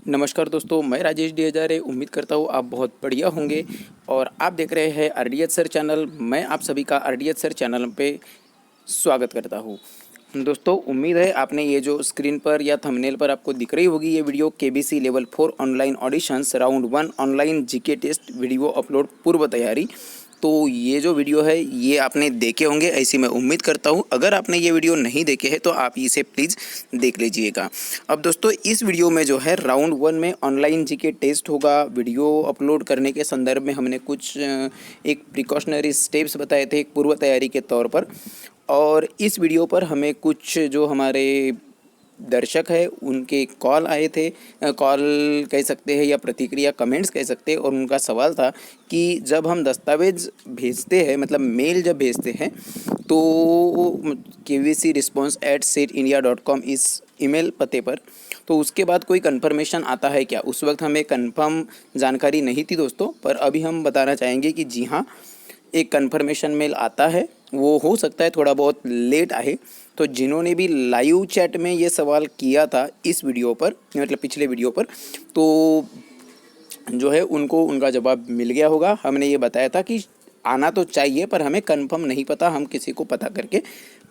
नमस्कार दोस्तों, मैं राजेश डी हजारे उम्मीद करता हूँ आप बहुत बढ़िया होंगे। और आप देख रहे हैं आरडीएच सर चैनल। मैं आप सभी का आरडीएच सर चैनल पे स्वागत करता हूँ। दोस्तों, उम्मीद है आपने ये जो स्क्रीन पर या थंबनेल पर आपको दिख रही होगी ये video KBC level 4 online auditions round 1 online GK test video upload पूर्व तैयारी। तो ये जो वीडियो है ये आपने देखे होंगे ऐसी मैं उम्मीद करता हूँ। अगर आपने ये वीडियो नहीं देखे हैं तो आप इसे प्लीज़ देख लीजिएगा। अब दोस्तों, इस वीडियो में जो है राउंड 1 में ऑनलाइन जीके टेस्ट होगा। वीडियो अपलोड करने के संदर्भ में हमने कुछ एक प्रिकॉशनरी स्टेप्स बताए थे एक पूर्व तैयारी के तौर पर। और इस वीडियो पर हमें कुछ जो हमारे दर्शक है उनके कॉल आए थे, कॉल कह सकते हैं या प्रतिक्रिया कमेंट्स कह सकते हैं। और उनका सवाल था कि जब हम दस्तावेज़ भेजते हैं, मतलब मेल जब भेजते हैं, तो kvcresponse@setindia.com इस ईमेल पते पर, तो उसके बाद कोई कंफर्मेशन आता है क्या। उस वक्त हमें कंफर्म जानकारी नहीं थी दोस्तों, पर अभी हम बताना चाहेंगे कि जी हाँ, एक कंफर्मेशन मेल आता है। वो हो सकता है थोड़ा बहुत लेट आए। तो जिन्होंने भी लाइव चैट में ये सवाल किया था इस वीडियो पर, मतलब पिछले वीडियो पर, तो जो है उनको उनका जवाब मिल गया होगा। हमने ये बताया था कि आना तो चाहिए पर हमें कंफर्म नहीं पता, हम किसी को पता करके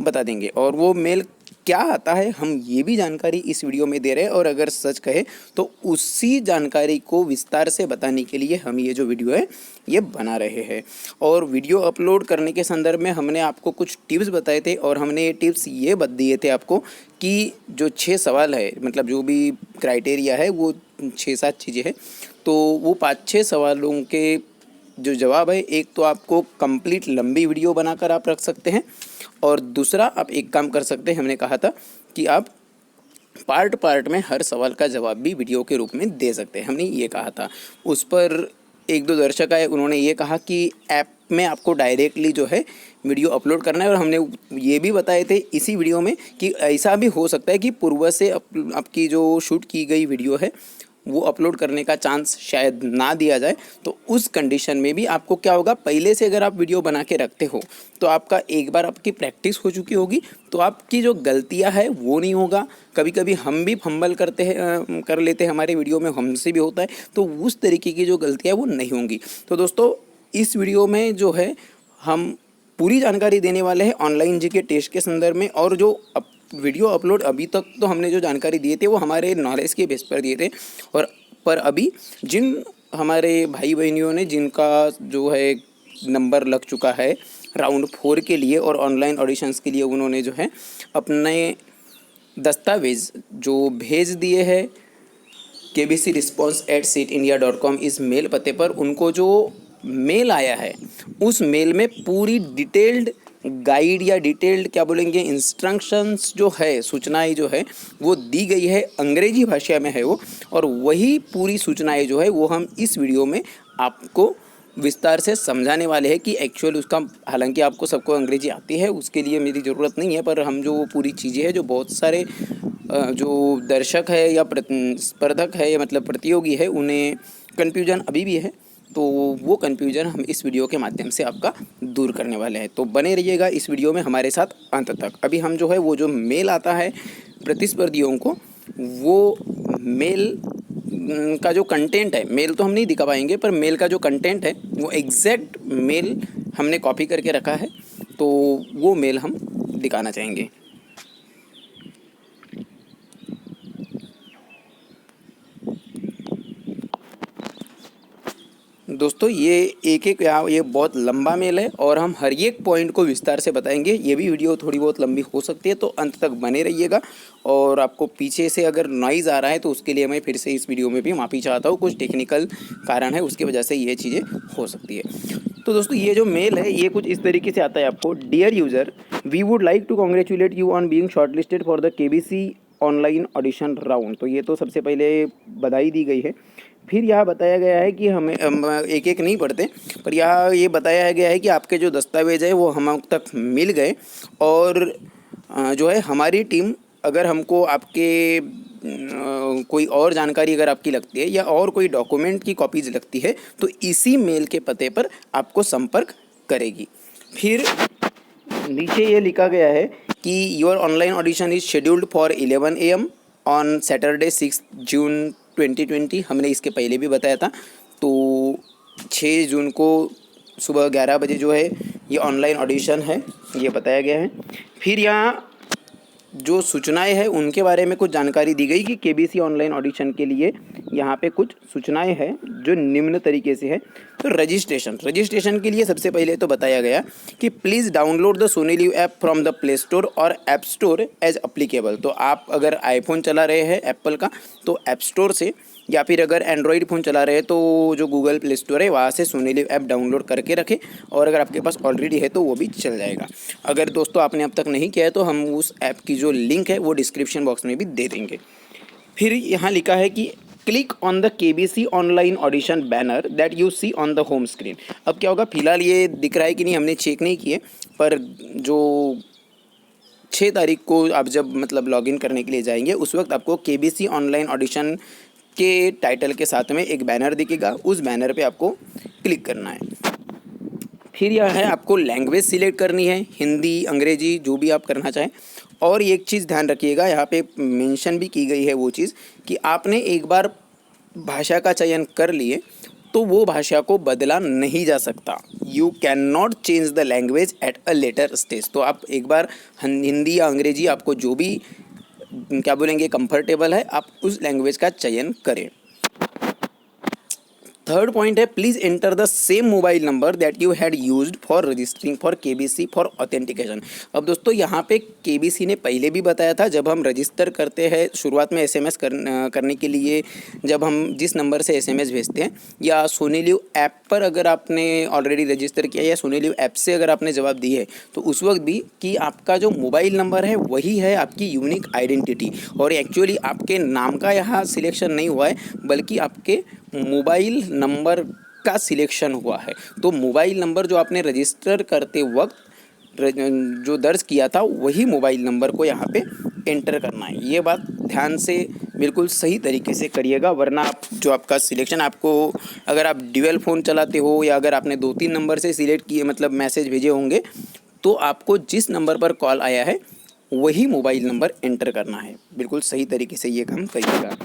बता देंगे। और वो मेल क्या आता है हम ये भी जानकारी इस वीडियो में दे रहे हैं। और अगर सच कहे तो उसी जानकारी को विस्तार से बताने के लिए हम ये जो वीडियो है ये बना रहे हैं। और वीडियो अपलोड करने के संदर्भ में हमने आपको कुछ टिप्स बताए थे। और हमने ये टिप्स ये दिए थे आपको कि जो 6 सवाल है, मतलब जो भी क्राइटेरिया है वो 6-7 चीज़ें हैं। तो वो 5-6 सवालों के जो जवाब है, एक तो आपको कंप्लीट लंबी वीडियो बनाकर आप रख सकते हैं। और दूसरा आप एक काम कर सकते हैं, हमने कहा था कि आप पार्ट पार्ट में हर सवाल का जवाब भी वीडियो के रूप में दे सकते हैं, हमने ये कहा था। उस पर एक दो दर्शक आए, उन्होंने ये कहा कि ऐप में आपको डायरेक्टली जो है वीडियो अपलोड करना है। और हमने ये भी बताए थे इसी वीडियो में कि ऐसा भी हो सकता है कि पूर्व से आपकी जो शूट की गई वीडियो है वो अपलोड करने का चांस शायद ना दिया जाए। तो उस कंडीशन में भी आपको क्या होगा, पहले से अगर आप वीडियो बना के रखते हो तो आपका एक बार आपकी प्रैक्टिस हो चुकी होगी, तो आपकी जो गलतियां है वो नहीं होगा। कभी कभी हम भी फंबल करते हैं, कर लेते हैं, हमारे वीडियो में हमसे भी होता है, तो उस तरीके की जो गलतियाँ वो नहीं होंगी। तो दोस्तों, इस वीडियो में जो है हम पूरी जानकारी देने वाले हैं ऑनलाइन जीके टेस्ट के संदर्भ में। और जो वीडियो अपलोड अभी तक तो हमने जो जानकारी दिए थे वो हमारे नॉलेज के बेस पर दिए थे। और पर अभी जिन हमारे भाई बहनियों ने जिनका जो है नंबर लग चुका है राउंड 4 के लिए और ऑनलाइन ऑडिशंस के लिए, उन्होंने जो है अपने दस्तावेज़ जो भेज दिए हैं kvcresponse@setindia.com इस मेल पते पर, उनको जो मेल आया है उस मेल में पूरी डिटेल्ड गाइड या डिटेल्ड क्या बोलेंगे इंस्ट्रक्शंस जो है, सूचनाएं जो है वो दी गई है, अंग्रेजी भाषा में है वो। और वही पूरी सूचनाएं जो है वो हम इस वीडियो में आपको विस्तार से समझाने वाले हैं कि एक्चुअल उसका, हालांकि आपको सबको अंग्रेजी आती है उसके लिए मेरी ज़रूरत नहीं है, पर हम जो वो पूरी चीज़ें हैं जो बहुत सारे जो दर्शक है या स्पर्धक है या मतलब प्रतियोगी है उन्हें कन्फ्यूजन अभी भी है, तो वो कन्फ्यूजन हम इस वीडियो के माध्यम से आपका दूर करने वाले हैं। तो बने रहिएगा इस वीडियो में हमारे साथ अंत तक। अभी हम जो है वो जो मेल आता है प्रतिस्पर्धियों को, वो मेल का जो कंटेंट है, मेल तो हम नहीं दिखा पाएंगे पर मेल का जो कंटेंट है वो एग्जैक्ट मेल हमने कॉपी करके रखा है, तो वो मेल हम दिखाना चाहेंगे। दोस्तों, ये एक एक यहाँ ये बहुत लंबा मेल है और हम हर एक पॉइंट को विस्तार से बताएंगे। ये भी वीडियो थोड़ी बहुत लंबी हो सकती है, तो अंत तक बने रहिएगा। और आपको पीछे से अगर नॉइज़ आ रहा है तो उसके लिए मैं फिर से इस वीडियो में भी माफ़ी चाहता हूँ, कुछ टेक्निकल कारण है उसकी वजह से ये चीज़ें हो सकती है। तो दोस्तों, ये जो मेल है ये कुछ इस तरीके से आता है आपको। Dear user, we would like to congratulate you on being shortlisted for the KBC online audition round. तो ये तो सबसे पहले बधाई दी गई है। फिर यहाँ बताया गया है कि हमें एक एक नहीं पढ़ते, पर यहाँ ये बताया गया है कि आपके जो दस्तावेज है वो हम तक मिल गए। और जो है हमारी टीम, अगर हमको आपके कोई और जानकारी अगर आपकी लगती है या और कोई डॉक्यूमेंट की कॉपीज लगती है तो इसी मेल के पते पर आपको संपर्क करेगी। फिर नीचे ये लिखा गया है कि your online audition is scheduled for 11 AM on Saturday 6 June 2020 हमने इसके पहले भी बताया था। तो 6 जून को सुबह 11 बजे जो है ये ऑनलाइन ऑडिशन है, ये बताया गया है। फिर यहाँ जो सूचनाएं हैं उनके बारे में कुछ जानकारी दी गई कि केबीसी ऑनलाइन ऑडिशन के लिए यहाँ पे कुछ सूचनाएं हैं जो निम्न तरीके से है। तो रजिस्ट्रेशन के लिए सबसे पहले तो बताया गया कि please download the Sony live app from the play store और ऐप स्टोर एज अप्लीकेबल। तो आप अगर आईफोन चला रहे हैं एप्पल का तो ऐप स्टोर से, या फिर अगर एंड्रॉयड फ़ोन चला रहे हैं तो जो गूगल प्ले स्टोर है वहाँ से सोनी लिव ऐप डाउनलोड करके रखें, और अगर आपके पास ऑलरेडी है तो वो भी चल जाएगा। अगर दोस्तों आपने अब तक नहीं किया है तो हम उस ऐप की जो लिंक है वो डिस्क्रिप्शन बॉक्स में भी दे देंगे। फिर यहाँ लिखा है कि click on the KBC online audition banner that you see on the home screen. अब क्या होगा, फिलहाल ये दिख रहा है कि नहीं हमने चेक नहीं किए, पर जो 6 तारीख को आप जब मतलब लॉगिन करने के लिए जाएंगे उस वक्त आपको केबीसी ऑनलाइन ऑडिशन के टाइटल के साथ में एक बैनर दिखेगा, उस बैनर पे आपको क्लिक करना है। फिर यह है आपको लैंग्वेज सिलेक्ट करनी है, हिंदी, अंग्रेजी, जो भी आप करना चाहें। और एक चीज़ ध्यान रखिएगा, यहाँ पे मेंशन भी की गई है वो चीज़ कि आपने एक बार भाषा का चयन कर लिए तो वो भाषा को बदला नहीं जा सकता। You can not change the language at a later stage. तो आप एक बार हिंदी या अंग्रेजी आपको जो भी क्या बोलेंगे कंफर्टेबल है आप उस लैंग्वेज का चयन करें। थर्ड पॉइंट है please enter the same mobile number that you had used for registering for KBC for authentication. अब दोस्तों यहाँ पे केबीसी ने पहले भी बताया था, जब हम रजिस्टर करते हैं शुरुआत में एसएमएस करने के लिए, जब हम जिस नंबर से एसएमएस भेजते हैं, या सोनी लिव ऐप पर अगर आपने ऑलरेडी रजिस्टर किया या सोनी लिव ऐप से अगर आपने जवाब दी है तो उस वक्त भी कि आपका जो मोबाइल नंबर है वही है आपकी यूनिक आइडेंटिटी। और एक्चुअली आपके नाम का यहाँ सिलेक्शन नहीं हुआ है बल्कि आपके मोबाइल नंबर का सिलेक्शन हुआ है। तो मोबाइल नंबर जो आपने रजिस्टर करते वक्त जो दर्ज किया था वही मोबाइल नंबर को यहाँ पे एंटर करना है। ये बात ध्यान से बिल्कुल सही तरीके से करिएगा, वरना आप जो आपका सिलेक्शन आपको अगर आप ड्यूअल फ़ोन चलाते हो या अगर आपने 2-3 नंबर से सिलेक्ट किए मतलब मैसेज भेजे होंगे तो आपको जिस नंबर पर कॉल आया है वही मोबाइल नंबर एंटर करना है। बिल्कुल सही तरीके से ये काम करिएगा।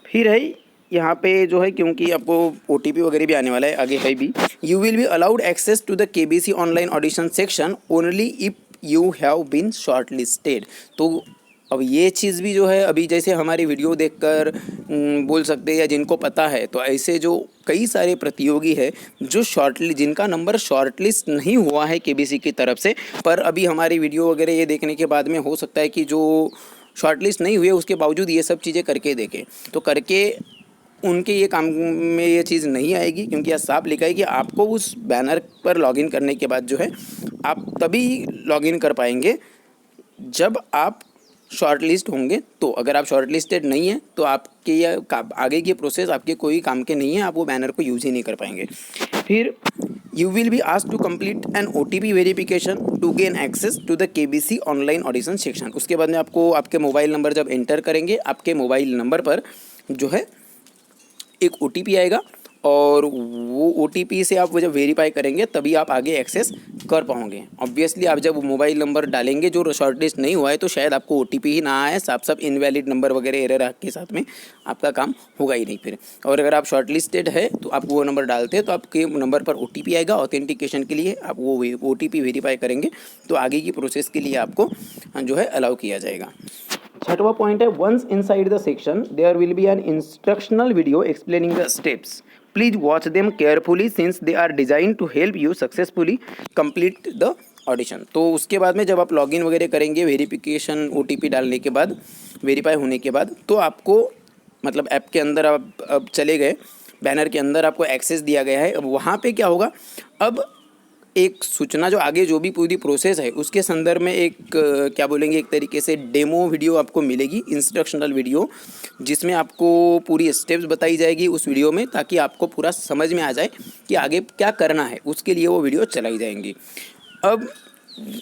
फिर है यहाँ पे जो है, क्योंकि आपको OTP वगैरह भी आने वाला है आगे है भी, you will be allowed access to the KBC online audition section only if you have been short listed. तो अब ये चीज़ भी जो है अभी जैसे हमारी वीडियो देखकर बोल सकते हैं या जिनको पता है, तो ऐसे जो कई सारे प्रतियोगी है जो जिनका नंबर शॉर्ट लिस्ट नहीं हुआ है केबीसी की तरफ से, पर अभी हमारी वीडियो वगैरह ये देखने के बाद में हो सकता है कि जो शॉर्ट लिस्ट नहीं हुए उसके बावजूद ये सब चीज़ें करके देखें, तो करके उनके ये काम में ये चीज़ नहीं आएगी, क्योंकि यह साफ लिखा है कि आपको उस बैनर पर लॉगिन करने के बाद जो है आप तभी लॉगिन कर पाएंगे जब आप शॉर्ट लिस्ट होंगे। तो अगर आप शॉर्ट लिस्टेड नहीं हैं तो आपके ये आगे की प्रोसेस आपके कोई काम के नहीं है, आप वो बैनर को यूज़ ही नहीं कर पाएंगे। फिर you will be asked to complete an OTP verification to gain access to the KBC online audition section. उसके बाद में आपको आपके मोबाइल नंबर जब एंटर करेंगे आपके मोबाइल नंबर पर जो है एक OTP आएगा, और वो OTP से आप वो जब वेरीफाई करेंगे तभी आप आगे एक्सेस कर पाओगे। ऑब्वियसली आप जब मोबाइल नंबर डालेंगे जो शॉर्ट लिस्ट नहीं हुआ है तो शायद आपको OTP ही ना आए, सब इनवैलिड नंबर वगैरह एरर के साथ में आपका काम होगा ही नहीं फिर। और अगर आप शॉर्ट लिस्टेड है तो आप वो नंबर डालते हैं तो आपके नंबर पर OTP आएगा ऑथेंटिकेशन के लिए, आप वो OTP वेरीफाई करेंगे तो आगे की प्रोसेस के लिए आपको जो है अलाउ किया जाएगा। छठवां पॉइंट है once inside the section there will be an instructional video explaining the steps, please watch them carefully since they are design to help you successfully complete the audition. तो उसके बाद में जब आप लॉगिन वगैरह करेंगे वेरिफिकेशन OTP डालने के बाद, वेरीफाई होने के बाद, तो आपको मतलब ऐप के अंदर आप अब चले गए, बैनर के अंदर आपको एक्सेस दिया गया है। अब वहाँ पे क्या होगा, अब एक सूचना जो आगे जो भी पूरी प्रोसेस है उसके संदर्भ में एक क्या बोलेंगे एक तरीके से डेमो वीडियो आपको मिलेगी, इंस्ट्रक्शनल वीडियो, जिसमें आपको पूरी स्टेप्स बताई जाएगी उस वीडियो में, ताकि आपको पूरा समझ में आ जाए कि आगे क्या करना है, उसके लिए वो वीडियो चलाई जाएंगी। अब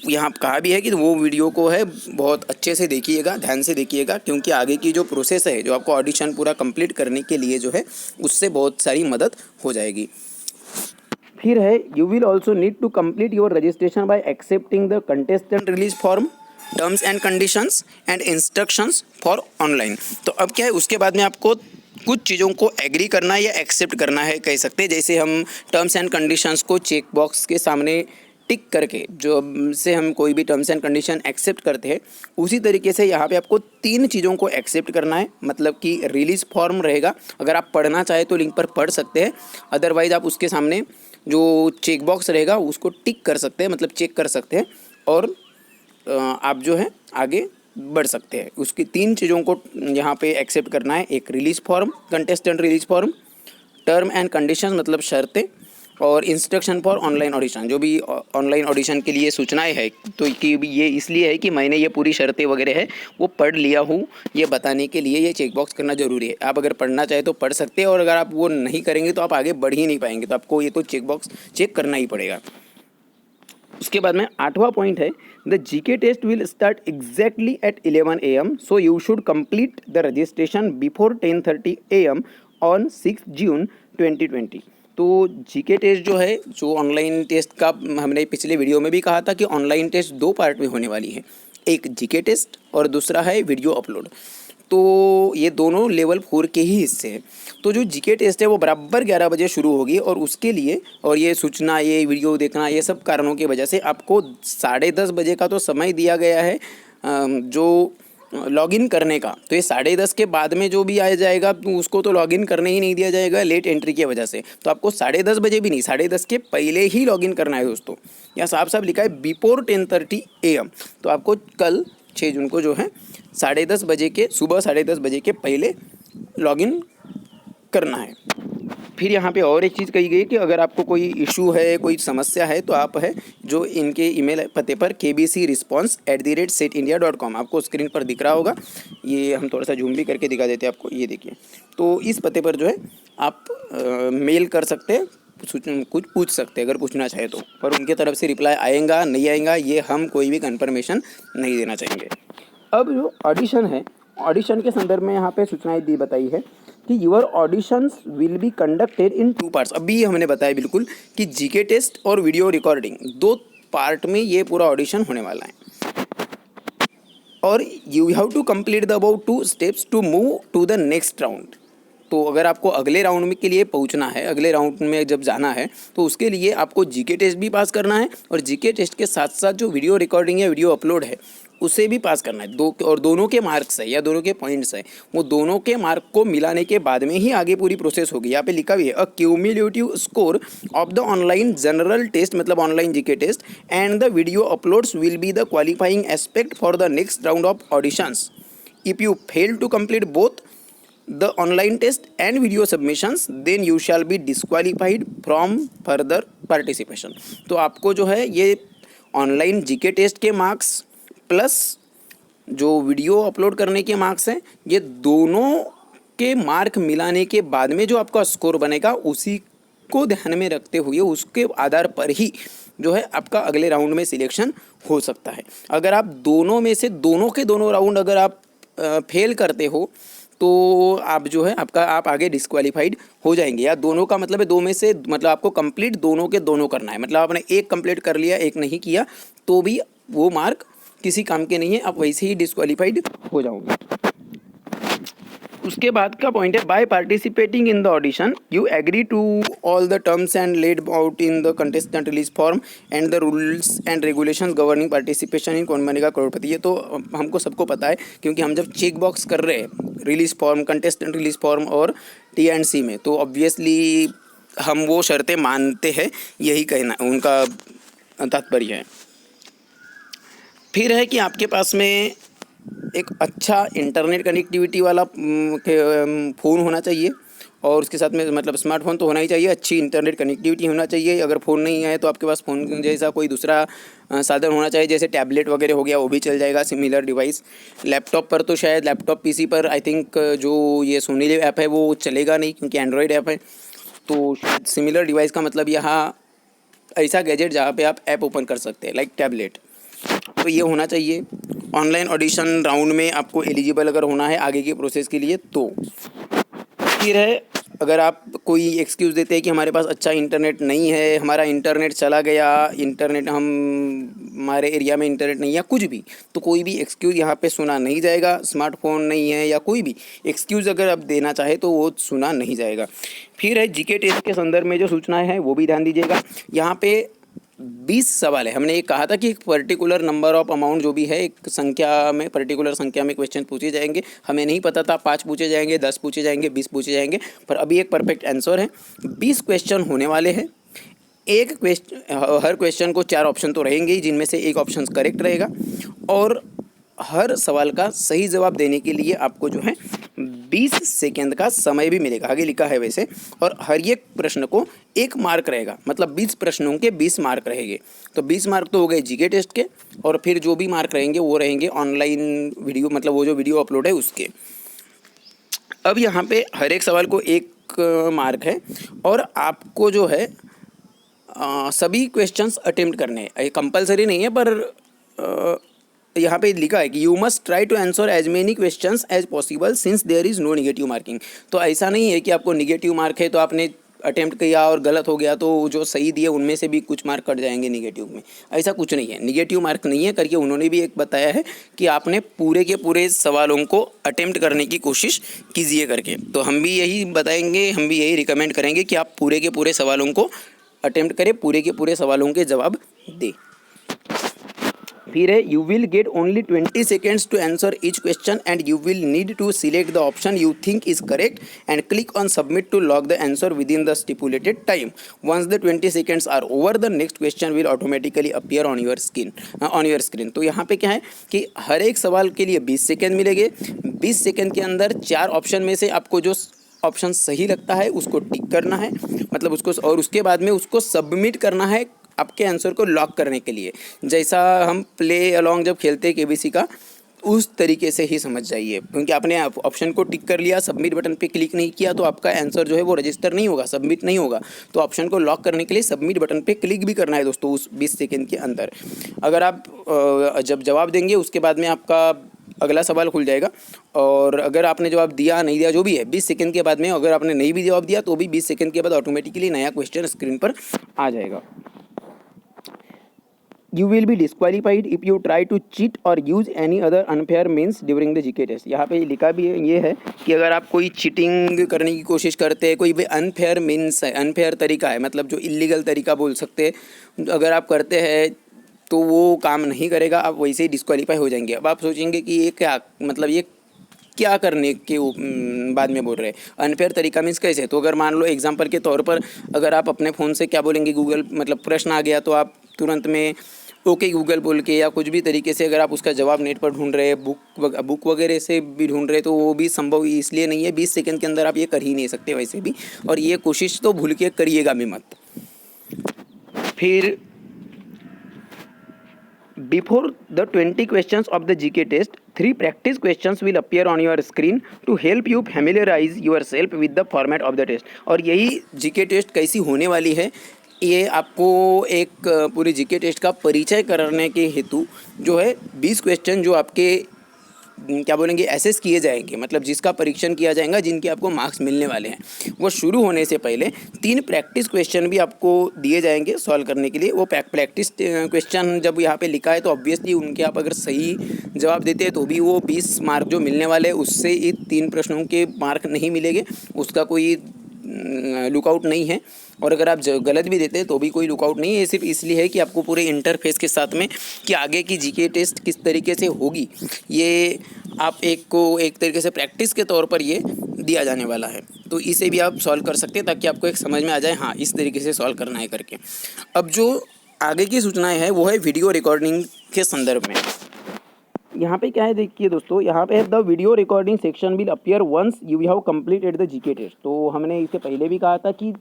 यहाँ कहा भी है कि वो वीडियो को है बहुत अच्छे से देखिएगा, ध्यान से देखिएगा, क्योंकि आगे की जो प्रोसेस है जो आपको ऑडिशन पूरा कंप्लीट करने के लिए जो है उससे बहुत सारी मदद हो जाएगी। फिर है you will also need to complete your registration by accepting the contestant release form terms and conditions and instructions for online. तो अब क्या है, उसके बाद में आपको कुछ चीज़ों को एग्री करना है या एक्सेप्ट करना है कह सकते हैं। जैसे हम टर्म्स एंड कंडीशंस को चेक बॉक्स के सामने टिक करके जो से हम कोई भी टर्म्स एंड कंडीशन एक्सेप्ट करते हैं, उसी तरीके से यहाँ पे आपको 3 चीज़ों को एक्सेप्ट करना है। मतलब कि रिलीज फॉर्म रहेगा, अगर आप पढ़ना चाहे तो लिंक पर पढ़ सकते हैं, अदरवाइज आप उसके सामने जो चेक बॉक्स रहेगा उसको टिक कर सकते हैं, मतलब चेक कर सकते हैं, और आप जो है आगे बढ़ सकते हैं। उसकी 3 चीज़ों को यहाँ पे एक्सेप्ट करना है। एक release form, contestant release form, term and conditions मतलब शर्तें, और इंस्ट्रक्शन फॉर ऑनलाइन ऑडिशन, जो भी ऑनलाइन ऑडिशन के लिए सूचनाएं है। तो कि ये इसलिए है कि मैंने ये पूरी शर्तें वगैरह है वो पढ़ लिया हूँ, ये बताने के लिए ये चेक बॉक्स करना ज़रूरी है। आप अगर पढ़ना चाहे तो पढ़ सकते हैं, और अगर आप वो नहीं करेंगे तो आप आगे बढ़ ही नहीं पाएंगे। तो आपको ये तो चेक बॉक्स चेक करना ही पड़ेगा। उसके बाद में 8वां पॉइंट है, the GK test will start exactly at 11 AM, so you should complete the registration before 10:30 AM on 6 June 2020। तो जीके टेस्ट जो है, जो ऑनलाइन टेस्ट का हमने पिछले वीडियो में भी कहा था कि ऑनलाइन टेस्ट 2 पार्ट में होने वाली है, एक जीके टेस्ट और दूसरा है वीडियो अपलोड। तो ये दोनों लेवल 4 के ही हिस्से हैं। तो जो जीके टेस्ट है वो बराबर 11 बजे शुरू होगी, और उसके लिए और ये सूचना, ये वीडियो देखना, ये सब कारणों की वजह से आपको 10:30 बजे का तो समय दिया गया है जो लॉगिन करने का। तो ये 10:30 के बाद में जो भी आ जाएगा उसको तो लॉगिन करने ही नहीं दिया जाएगा लेट एंट्री की वजह से। तो आपको 10:30 बजे भी नहीं, 10:30 के पहले ही लॉगिन करना है दोस्तों। यहाँ साफ साफ लिखा है बिफोर 10:30 AM। तो आपको कल 6 जून को जो है 10:30 बजे के, सुबह 10:30 बजे के पहले लॉगिन करना है। फिर यहाँ पे और एक चीज़ कही गई कि अगर आपको कोई इशू है, कोई समस्या है, तो आप है जो इनके ईमेल पते पर kbcresponse@setindia.com, आपको स्क्रीन पर दिख रहा होगा। ये हम थोड़ा सा जूम भी करके दिखा देते हैं आपको, ये देखिए। तो इस पते पर जो है आप मेल कर सकते हैं, कुछ पूछ सकते हैं अगर पूछना चाहे तो, पर उनके तरफ से रिप्लाई आएगा नहीं आएगा ये हम कोई भी कन्फर्मेशन नहीं देना चाहेंगे। अब जो ऑडिशन है, ऑडिशन के संदर्भ में यहाँ पे सूचनाएं दी बताई है कि your auditions will be conducted in 2 parts. अभी हमने बताया बिल्कुल कि जीके टेस्ट और वीडियो रिकॉर्डिंग 2 पार्ट में ये पूरा ऑडिशन होने वाला है, और you have to complete the about 2 steps to move to the next round. तो अगर आपको अगले राउंड में के लिए पहुंचना है, अगले राउंड में जब जाना है, तो उसके लिए आपको जीके टेस्ट भी पास करना है, और जीके टेस्ट के साथ साथ जो वीडियो रिकॉर्डिंग या वीडियो अपलोड है उसे भी पास करना है। और दोनों के मार्क्स है या दोनों के पॉइंट्स है, वो दोनों के मार्क को मिलाने के बाद में ही आगे पूरी प्रोसेस होगी। यहाँ पे लिखा भी है a cumulative score of the online general test, मतलब online GK test, and the video uploads will be the qualifying aspect for the next round of auditions. If you fail to complete both the online test and video submissions then you shall be disqualified from further participation। तो आपको जो है ये online GK test के marks plus जो video upload करने के marks हैं, ये दोनों के मार्क मिलाने के बाद में जो आपका स्कोर बनेगा उसी को ध्यान में रखते हुए उसके आधार पर ही जो है आपका अगले राउंड में सिलेक्शन हो सकता है। अगर आप दोनों में से दोनों के दोनों राउंड अगर आप फेल करते हो तो आप जो है आप आगे डिस्क्वालीफाइड हो जाएंगे। या दोनों का मतलब है 2 में से, मतलब आपको कंप्लीट दोनों के दोनों करना है। मतलब आपने एक कंप्लीट कर लिया, एक नहीं किया, तो भी वो मार्क किसी काम के नहीं है, आप वैसे ही डिस्क्वालीफाइड हो जाओगे। उसके बाद का पॉइंट है by participating in the audition you agree to all the terms and laid out in the contestant release form and the rules and regulations governing participation in Kaun Banega करोड़पति। ये तो हमको सबको पता है, क्योंकि हम जब चेक बॉक्स कर रहे हैं release form, contestant release form और T&C में, तो ऑब्वियसली हम वो शर्तें मानते हैं, यही कहना उनका तात्पर्य है। फिर है कि आपके पास में एक अच्छा इंटरनेट कनेक्टिविटी वाला फ़ोन होना चाहिए, और उसके साथ में मतलब स्मार्टफोन तो होना ही चाहिए, अच्छी इंटरनेट कनेक्टिविटी होना चाहिए। अगर फ़ोन नहीं है तो आपके पास फ़ोन जैसा कोई दूसरा साधन होना चाहिए, जैसे टैबलेट वगैरह हो गया, वो भी चल जाएगा, सिमिलर डिवाइस। लैपटॉप पर तो शायद, लैपटॉप पीसी पर आई थिंक जो ये सोनी लिव ऐप है वो चलेगा नहीं, क्योंकि एंड्रॉयड ऐप है। तो सिमिलर डिवाइस का मतलब यहाँ ऐसा गैजेट जहाँ पे आप ऐप ओपन कर सकते हैं, लाइक टैबलेट, तो ये होना चाहिए। ऑनलाइन ऑडिशन राउंड में आपको एलिजिबल अगर होना है आगे की प्रोसेस के लिए तो। फिर है अगर आप कोई एक्सक्यूज़ देते हैं कि हमारे पास अच्छा इंटरनेट नहीं है, हमारा इंटरनेट चला गया, इंटरनेट हम हमारे एरिया में इंटरनेट नहीं है, कुछ भी, तो कोई भी एक्सक्यूज़ यहाँ पे सुना नहीं जाएगा। स्मार्टफोन नहीं है या कोई भी एक्सक्यूज़ अगर आप देना चाहे तो वो सुना नहीं जाएगा। फिर है जीके टेस्ट के संदर्भ में जो सूचनाएं हैं वो भी ध्यान दीजिएगा। यहाँ पे 20 सवाल है। हमने ये कहा था कि एक पर्टिकुलर नंबर ऑफ अमाउंट जो भी है, एक संख्या में, पर्टिकुलर संख्या में क्वेश्चन पूछे जाएंगे। हमें नहीं पता था 5 पूछे जाएंगे, 10 पूछे जाएंगे, 20 पूछे जाएंगे, पर अभी एक परफेक्ट आंसर है। 20 क्वेश्चन होने वाले हैं। एक क्वेश्चन, हर क्वेश्चन को 4 ऑप्शन तो रहेंगे ही, जिनमें से एक ऑप्शन करेक्ट रहेगा, और हर सवाल का सही जवाब देने के लिए आपको जो है 20 सेकेंड का समय भी मिलेगा, आगे लिखा है वैसे। और हर एक प्रश्न को 1 मार्क रहेगा, मतलब 20 प्रश्नों के 20 मार्क रहेंगे। तो 20 मार्क तो हो गए जीके टेस्ट के, और फिर जो भी मार्क रहेंगे वो रहेंगे ऑनलाइन वीडियो, मतलब वो जो वीडियो अपलोड है उसके। अब यहाँ पे हर एक सवाल को 1 मार्क है, और आपको जो है सभी क्वेश्चंस अटेम्प्ट करने हैं। ये कंपलसरी नहीं है, पर यहाँ पे लिखा है कि you must try to answer as many questions as possible since there is no negative marking. तो ऐसा नहीं है कि आपको निगेटिव मार्क है तो आपने अटेम्प्ट किया और गलत हो गया तो जो सही दिए उनमें से भी कुछ मार्क कट जाएंगे निगेटिव में। ऐसा कुछ नहीं है, निगेटिव मार्क नहीं है करके उन्होंने भी एक बताया है कि आपने पूरे के पूरे सवालों को अटेम्प्ट करने की कोशिश कीजिए करके। तो हम भी यही बताएंगे, हम भी यही रिकमेंड करेंगे कि आप पूरे के पूरे सवालों को अटेम्प्ट करें, पूरे के पूरे सवालों के जवाब दें। फिर है you will get only 20 seconds to answer each question and you will need to select the option you think is correct and click on submit to log the answer within the stipulated time. Once the 20 seconds are over the next question will automatically appear on your screen. तो यहाँ पे क्या है कि हर एक सवाल के लिए 20 सेकेंड मिलेंगे। 20 सेकेंड के अंदर 4 ऑप्शन में से आपको जो ऑप्शन सही लगता है उसको टिक करना है, मतलब उसको, और उसके बाद में उसको सबमिट करना है आपके आंसर को लॉक करने के लिए। जैसा हम प्ले अलॉन्ग जब खेलते हैं केबीसी का, उस तरीके से ही समझ जाइए, क्योंकि आपने ऑप्शन को टिक कर लिया, सबमिट बटन पे क्लिक नहीं किया तो आपका आंसर जो है वो रजिस्टर नहीं होगा, सबमिट नहीं होगा। तो ऑप्शन को लॉक करने के लिए सबमिट बटन पे क्लिक भी करना है दोस्तों उस 20 सेकेंड के अंदर। अगर आप जब जवाब देंगे उसके बाद में आपका अगला सवाल खुल जाएगा, और अगर आपने जवाब दिया नहीं दिया जो भी है 20 सेकंड के बाद में, अगर आपने नहीं भी जवाब दिया तो भी 20 सेकंड के बाद ऑटोमेटिकली नया क्वेश्चन स्क्रीन पर आ जाएगा। You will be disqualified if you try to cheat or use any other unfair means during the GK test। यहाँ पे लिखा भी है, ये है कि अगर आप कोई चीटिंग करने की कोशिश करते हैं, कोई भी अनफेयर मीन्स है, अनफेयर तरीका है, मतलब जो इलीगल तरीका बोल सकते हैं, अगर आप करते हैं तो वो काम नहीं करेगा, आप वैसे ही डिस्क्वालीफाई हो जाएंगे। अब आप सोचेंगे कि ये क्या, मतलब ये क्या करने के बाद में बोल रहे हैं अनफेयर तरीका मीन्स कैसे। तो अगर मान लो एग्जांपल के तौर पर, अगर आप अपने फ़ोन से क्या बोलेंगे, गूगल, मतलब प्रश्न आ गया तो आप तुरंत में ओके गूगल बोल के या कुछ भी तरीके से अगर आप उसका जवाब नेट पर ढूंढ रहे हैं, बुक वगैरह से भी ढूंढ रहे हैं, तो वो भी संभव इसलिए नहीं है। 20 सेकंड के अंदर आप ये कर ही नहीं सकते वैसे भी, और ये कोशिश तो भूल के करिएगा भी मत। फिर Before the 20 questions of the GK test, 3 practice questions will appear on your screen to help you familiarize yourself with the format of the test। और यही GK टेस्ट कैसी होने वाली है, ये आपको एक पूरी GK टेस्ट का परिचय करने के हेतु जो है 20 क्वेश्चन जो आपके क्या बोलेंगे एसेस किए जाएंगे, मतलब जिसका परीक्षण किया जाएगा, जिनके आपको मार्क्स मिलने वाले हैं, वो शुरू होने से पहले 3 प्रैक्टिस क्वेश्चन भी आपको दिए जाएंगे सॉल्व करने के लिए। वो प्रैक्टिस क्वेश्चन जब यहाँ पे लिखा है तो ऑब्वियसली उनके आप अगर सही जवाब देते हैं तो भी वो 20 मार्क जो मिलने वाले हैं उससे ये 3 प्रश्नों के मार्क नहीं मिलेंगे, उसका कोई लुकआउट नहीं है। और अगर आप गलत भी देते हैं तो भी कोई लुकआउट नहीं है। ये सिर्फ इसलिए है कि आपको पूरे इंटरफेस के साथ में कि आगे की जीके टेस्ट किस तरीके से होगी, ये आप एक तरीके से प्रैक्टिस के तौर पर ये दिया जाने वाला है। तो इसे भी आप सॉल्व कर सकते हैं ताकि आपको एक समझ में आ जाए, हाँ इस तरीके से सॉल्व करना है करके। अब जो आगे की सूचनाएँ हैं वो है वीडियो रिकॉर्डिंग के संदर्भ में। यहाँ पे क्या है देखिए दोस्तों, यहाँ पे the video recording section will appear once you have completed the GK test. तो हमने इससे पहले भी कहा था कि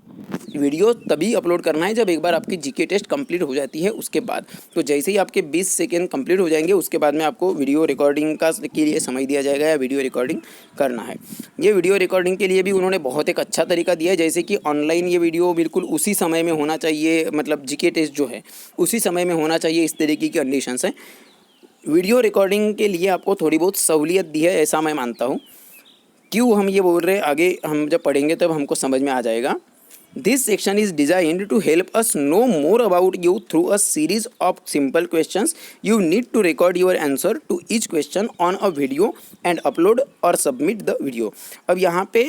वीडियो तभी अपलोड करना है जब एक बार आपकी जीके टेस्ट कंप्लीट हो जाती है उसके बाद। तो जैसे ही आपके 20 सेकेंड कंप्लीट हो जाएंगे उसके बाद में आपको वीडियो रिकॉर्डिंग का के लिए समय दिया जाएगा या वीडियो रिकॉर्डिंग करना है। ये वीडियो रिकॉर्डिंग के लिए भी उन्होंने बहुत एक अच्छा तरीका दिया है, जैसे कि ऑनलाइन ये वीडियो बिल्कुल उसी समय में होना चाहिए, मतलब जीके टेस्ट जो है उसी समय में होना चाहिए, इस तरीके की कंडीशंस हैं। वीडियो रिकॉर्डिंग के लिए आपको थोड़ी बहुत सहूलियत दी है, ऐसा मैं मानता हूँ। क्यों हम ये बोल रहे हैं, आगे हम जब पढ़ेंगे तब हमको समझ में आ जाएगा। This section is designed to help us know more about you through a series of simple questions. You need to record your answer to each question on a video and upload और submit the video. अब यहाँ पे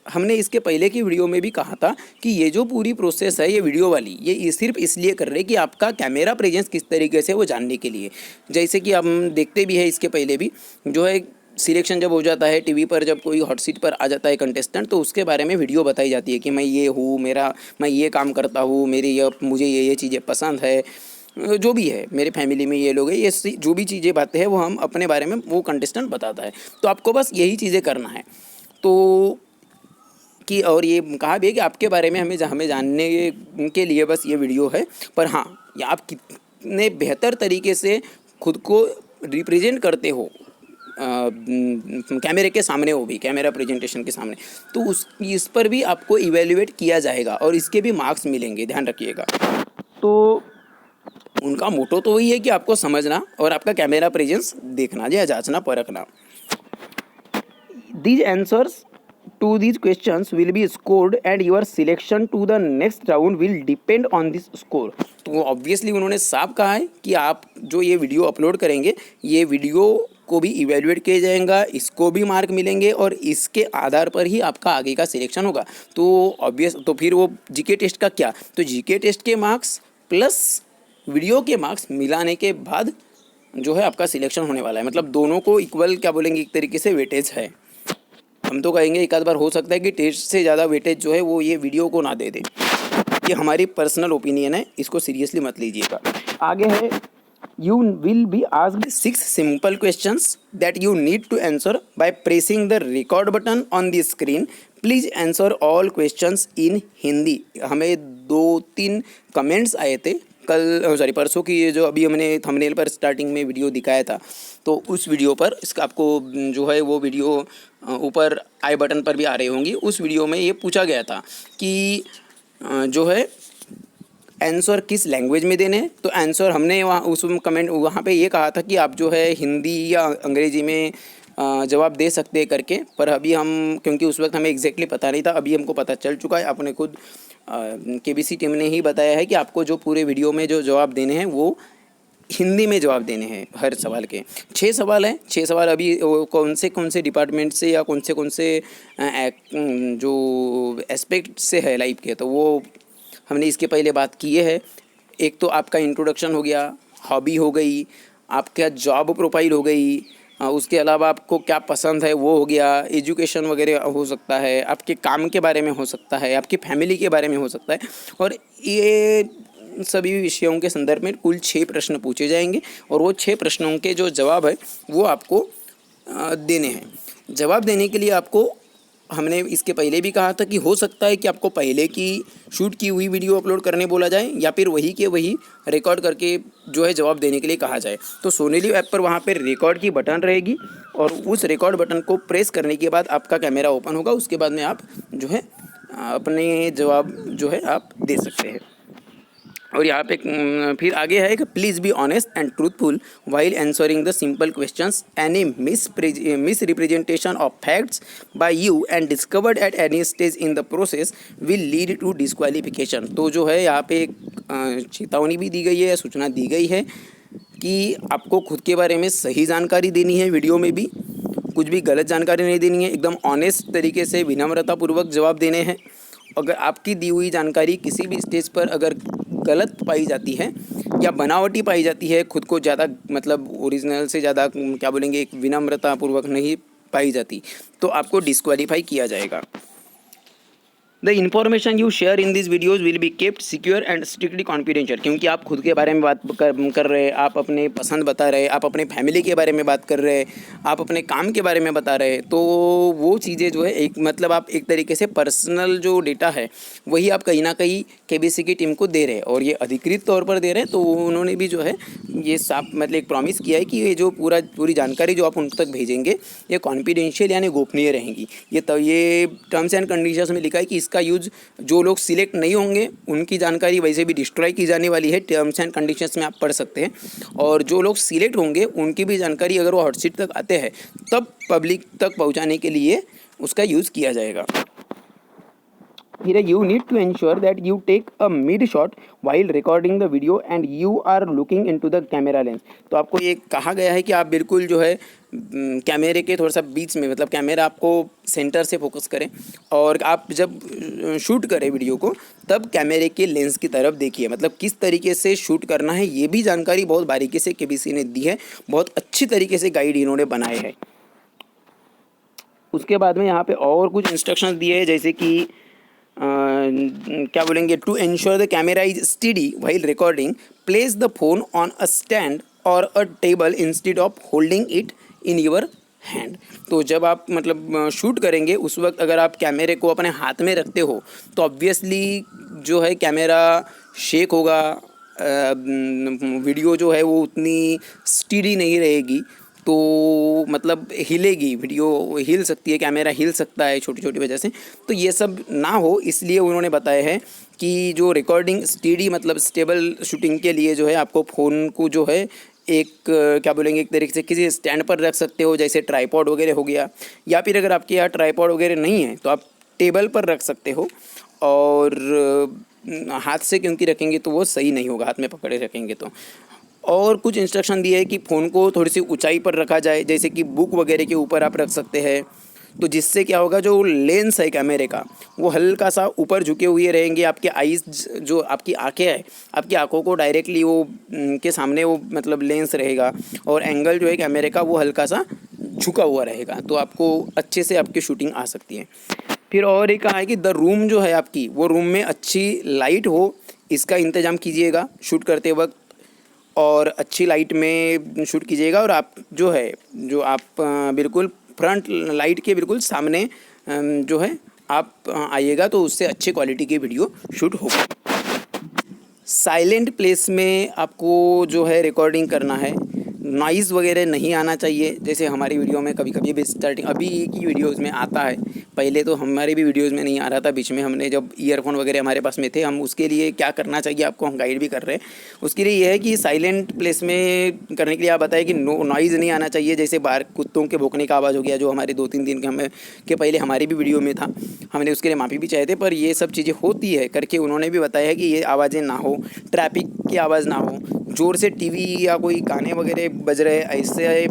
हमने इसके पहले की video में भी कहा था कि ये जो पूरी प्रोसेस है ये वीडियो वाली, ये सिर्फ इसलिए कर रहे हैं कि आपका कैमरा प्रेजेंस किस तरीके से वो जानने के लिए। जैसे कि हम देखते भी है इसके पहले भी जो है सिलेक्शन जब हो जाता है टीवी पर, जब कोई हॉट सीट पर आ जाता है कंटेस्टेंट, तो उसके बारे में वीडियो बताई जाती है कि मैं ये हूँ, मैं ये काम करता हूँ, मुझे ये चीज़ें पसंद है, जो भी है मेरे फैमिली में ये लोग हैं, ये जो भी चीज़ें बातें हैं वो हम अपने बारे में वो कंटेस्टेंट बताता है। तो आपको बस यही चीज़ें करना है। तो कि और ये कहा भी है कि आपके बारे में हमें जानने के लिए बस ये वीडियो है। पर हाँ, ये आप कितने बेहतर तरीके से खुद को रिप्रेजेंट करते हो कैमरे के सामने, वो भी कैमरा प्रेजेंटेशन के सामने, तो इस पर भी आपको इवेल्युएट किया जाएगा और इसके भी मार्क्स मिलेंगे, ध्यान रखिएगा। तो उनका मोटो तो वही है कि आपको समझना और आपका कैमरा प्रेजेंस देखना या जांचना परखना। These answers to these questions will be scored and your selection to the next round will depend on this score। तो ऑब्वियसली उन्होंने साफ कहा है कि आप जो ये वीडियो अपलोड करेंगे, ये वीडियो को भी इवेल्युएट किया जाएगा, इसको भी मार्क मिलेंगे और इसके आधार पर ही आपका आगे का सिलेक्शन होगा। तो फिर वो जीके टेस्ट का क्या, तो जीके टेस्ट के मार्क्स प्लस वीडियो के मार्क्स मिलाने के बाद जो है आपका सिलेक्शन होने वाला है। मतलब दोनों को इक्वल क्या बोलेंगे, एक तरीके से वेटेज है। हम तो कहेंगे एक आध बार हो सकता है कि टेस्ट से ज़्यादा वेटेज जो है वो ये वीडियो को ना दे दे। ये हमारी पर्सनल ओपिनियन है, इसको सीरियसली मत लीजिएगा। आगे है, you will be asked 6 simple questions that you need to answer by pressing the record button on the screen. Please answer all questions in Hindi. हमें 2-3 कमेंट्स आए थे परसों की, ये जो अभी हमने थंबनेल पर स्टार्टिंग में वीडियो दिखाया था, तो उस वीडियो पर इसका आपको जो है वो वीडियो ऊपर आई बटन पर भी आ रही होंगी। उस वीडियो में ये पूछा गया था कि जो है आंसर किस लैंग्वेज में देने। तो आंसर हमने वहाँ पे ये कहा था कि आप जो है हिंदी या अंग्रेजी में जवाब दे सकते हैं करके। पर अभी हम, क्योंकि उस वक्त हमें एग्जैक्टली पता नहीं था, अभी हमको पता चल चुका है। अपने खुद केबीसी टीम ने ही बताया है कि आपको जो पूरे वीडियो में जो जवाब देने हैं वो हिंदी में जवाब देने हैं। हर सवाल के 6 सवाल हैं। 6 सवाल अभी कौन से डिपार्टमेंट से या कौन से जो एस्पेक्ट से है लाइफ के, तो वो हमने इसके पहले बात की है। एक तो आपका इंट्रोडक्शन हो गया, हॉबी हो गई, आपका जॉब प्रोफाइल हो गई, उसके अलावा आपको क्या पसंद है वो हो गया, एजुकेशन वगैरह हो सकता है, आपके काम के बारे में हो सकता है, आपकी फैमिली के बारे में हो सकता है। और ये सभी विषयों के संदर्भ में कुल 6 प्रश्न पूछे जाएंगे और वो 6 प्रश्नों के जो जवाब है वो आपको देने हैं। जवाब देने के लिए आपको, हमने इसके पहले भी कहा था कि हो सकता है कि आपको पहले की शूट की हुई वीडियो अपलोड करने बोला जाए या फिर वही के वही रिकॉर्ड करके जो है जवाब देने के लिए कहा जाए। तो सोनेली ऐप पर वहाँ पर रिकॉर्ड की बटन रहेगी और उस रिकॉर्ड बटन को प्रेस करने के बाद आपका कैमरा ओपन होगा। उसके बाद में आप जो है अपने जवाब जो है आप दे सकते हैं। और यहाँ पे फिर आगे है कि please be honest and truthful while answering the simple questions. Any misrepresentation of facts by you and discovered at any stage in the process will lead to disqualification. तो जो है यहाँ पे एक चेतावनी भी दी गई है, सूचना दी गई है कि आपको खुद के बारे में सही जानकारी देनी है, वीडियो में भी कुछ भी गलत जानकारी नहीं देनी है, एकदम ऑनेस्ट तरीके से विनम्रतापूर्वक जवाब देने हैं। अगर आपकी दी हुई जानकारी किसी भी स्टेज पर अगर गलत पाई जाती है या बनावटी पाई जाती है, खुद को ज़्यादा मतलब ओरिजिनल से ज़्यादा क्या बोलेंगे, एक विनम्रतापूर्वक नहीं पाई जाती, तो आपको डिस्क्वालीफाई किया जाएगा। The information you share in this videos will be kept secure and strictly confidential. क्योंकि आप खुद के बारे में बात कर रहे हैं, आप अपने पसंद बता रहे हैं, आप अपने फैमिली के बारे में बात कर रहे हैं, आप अपने काम के बारे में बता रहे हैं, तो वो चीज़ें जो है एक मतलब आप एक तरीके से पर्सनल जो डेटा है वही आप कहीं ना कहीं केबीसी की टीम को दे रहे हैं और ये अधिकृत तौर पर दे रहे हैं। तो उन्होंने भी जो है ये साफ मतलब एक प्रॉमिस किया है कि ये जो पूरी जानकारी जो आप उन तक भेजेंगे ये कॉन्फिडेंशियल यानी गोपनीय रहेंगी। ये टर्म्स एंड कंडीशंस में लिखा है कि का यूज जो लोग सिलेक्ट नहीं होंगे उनकी जानकारी वैसे भी डिस्ट्रॉय की जाने वाली है, टर्म्स एंड कंडीशंस में आप पढ़ सकते हैं। और जो लोग सिलेक्ट होंगे उनकी भी जानकारी अगर वो हॉट सीट तक आते हैं तब पब्लिक तक पहुंचाने के लिए उसका यूज़ किया जाएगा। Here you need to ensure that you take a mid shot while recording the video and you are looking into the camera lens। तो आपको ये कहा गया है कि आप बिल्कुल जो है कैमरे के थोड़ा सा बीच में, मतलब कैमरा आपको सेंटर से फोकस करें और आप जब शूट करें वीडियो को तब कैमरे के लेंस की तरफ देखिए। मतलब किस तरीके से शूट करना है ये भी जानकारी बहुत बारीकी से केबीसी ने दी है, बहुत अच्छी तरीके से गाइड इन्होंने बनाए हैं। उसके बाद में यहाँ पे और कुछ इंस्ट्रक्शंस दिए हैं, जैसे कि क्या बोलेंगे, to ensure the camera is steady while recording place the phone on a stand or a table instead of holding it in your hand. तो जब आप मतलब शूट करेंगे उस वक्त अगर आप कैमरे को अपने हाथ में रखते हो तो ऑब्वियसली जो है कैमरा शेक होगा, वीडियो जो है वो उतनी स्टेडी नहीं रहेगी, तो मतलब हिलेगी, वीडियो हिल सकती है, कैमरा हिल सकता है छोटी छोटी वजह से। तो ये सब ना हो इसलिए उन्होंने बताया है कि जो रिकॉर्डिंग स्टेडी मतलब स्टेबल शूटिंग के लिए जो है आपको फ़ोन को जो है एक क्या बोलेंगे, एक तरीके से किसी स्टैंड पर रख सकते हो, जैसे ट्राइपॉड वगैरह हो गया, या फिर अगर आपके यहाँ ट्राइपॉड वगैरह नहीं है तो आप टेबल पर रख सकते हो। और हाथ से क्योंकि रखेंगे तो वो सही नहीं होगा, हाथ में पकड़े रखेंगे तो। और कुछ इंस्ट्रक्शन दिए है कि फ़ोन को थोड़ी सी ऊंचाई पर रखा जाए, जैसे कि बुक वगैरह के ऊपर आप रख सकते हैं। तो जिससे क्या होगा, जो लेंस है कैमरे का वो हल्का सा ऊपर झुके हुए रहेंगे, आपके आईज जो आपकी आंखें हैं, आपकी आंखों को डायरेक्टली वो के सामने वो मतलब लेंस रहेगा, और एंगल जो है कैमरे का वो हल्का सा झुका हुआ रहेगा, तो आपको अच्छे से आपकी शूटिंग आ सकती है। फिर और एक कहा है कि द रूम जो है आपकी, वो रूम में अच्छी लाइट हो, इसका इंतज़ाम कीजिएगा शूट करते वक्त, और अच्छी लाइट में शूट कीजिएगा। और आप जो है जो आप बिल्कुल फ्रंट लाइट के बिल्कुल सामने जो है आप आइएगा, तो उससे अच्छी क्वालिटी की वीडियो शूट होगा। साइलेंट प्लेस में आपको जो है रिकॉर्डिंग करना है, नॉइज़ वगैरह नहीं आना चाहिए। जैसे हमारी वीडियो में कभी कभी भी स्टार्टिंग अभी की वीडियोज़ में आता है, पहले तो हमारी भी वीडियोज़ में नहीं आ रहा था, बीच में हमने जब ईयरफोन वगैरह हमारे पास में थे, हम उसके लिए क्या करना चाहिए आपको हम गाइड भी कर रहे हैं। उसके लिए यह है कि साइलेंट प्लेस में करने के लिए आप बताएं कि नॉइज़ नहीं आना चाहिए, जैसे बाहर कुत्तों के भौंकने का आवाज़ हो गया, जो हमारे 2-3 दिन के पहले हमारी भी वीडियो में था, हमने उसके लिए माफ़ी भी चाहे थे, पर ये सब चीज़ें होती है करके उन्होंने भी बताया है कि ये आवाज़ें ना हो, ट्रैफिक की आवाज़ ना हो, ज़ोर से टीवी या कोई गाने वगैरह बज रहे ऐसे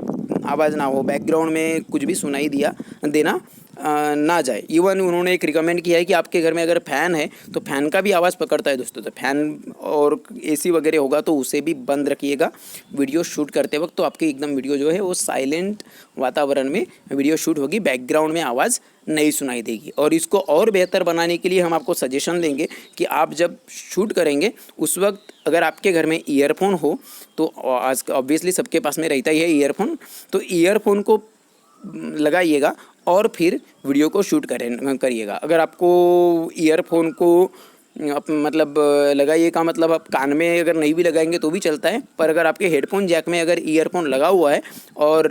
आवाज़ ना हो, बैकग्राउंड में कुछ भी सुनाई देना ना जाए। इवन उन्होंने एक रिकमेंड किया है कि आपके घर में अगर फ़ैन है तो फ़ैन का भी आवाज़ पकड़ता है दोस्तों, तो फ़ैन और एसी वगैरह होगा तो उसे भी बंद रखिएगा वीडियो शूट करते वक्त, तो आपकी एकदम वीडियो जो है वो साइलेंट वातावरण में वीडियो शूट होगी, बैकग्राउंड में आवाज़ नहीं सुनाई देगी। और इसको और बेहतर बनाने के लिए हम आपको सजेशन देंगे कि आप जब शूट करेंगे उस वक्त अगर आपके घर में ईयरफोन हो, तो आज ऑब्वियसली सबके पास में रहता ही है ईयरफोन, तो ईयरफोन को लगाइएगा और फिर वीडियो को शूट करिएगा। अगर आपको ईयरफोन को मतलब लगाइए का मतलब आप कान में अगर नहीं भी लगाएंगे तो भी चलता है, पर अगर आपके हेडफोन जैक में अगर ईयरफोन लगा हुआ है और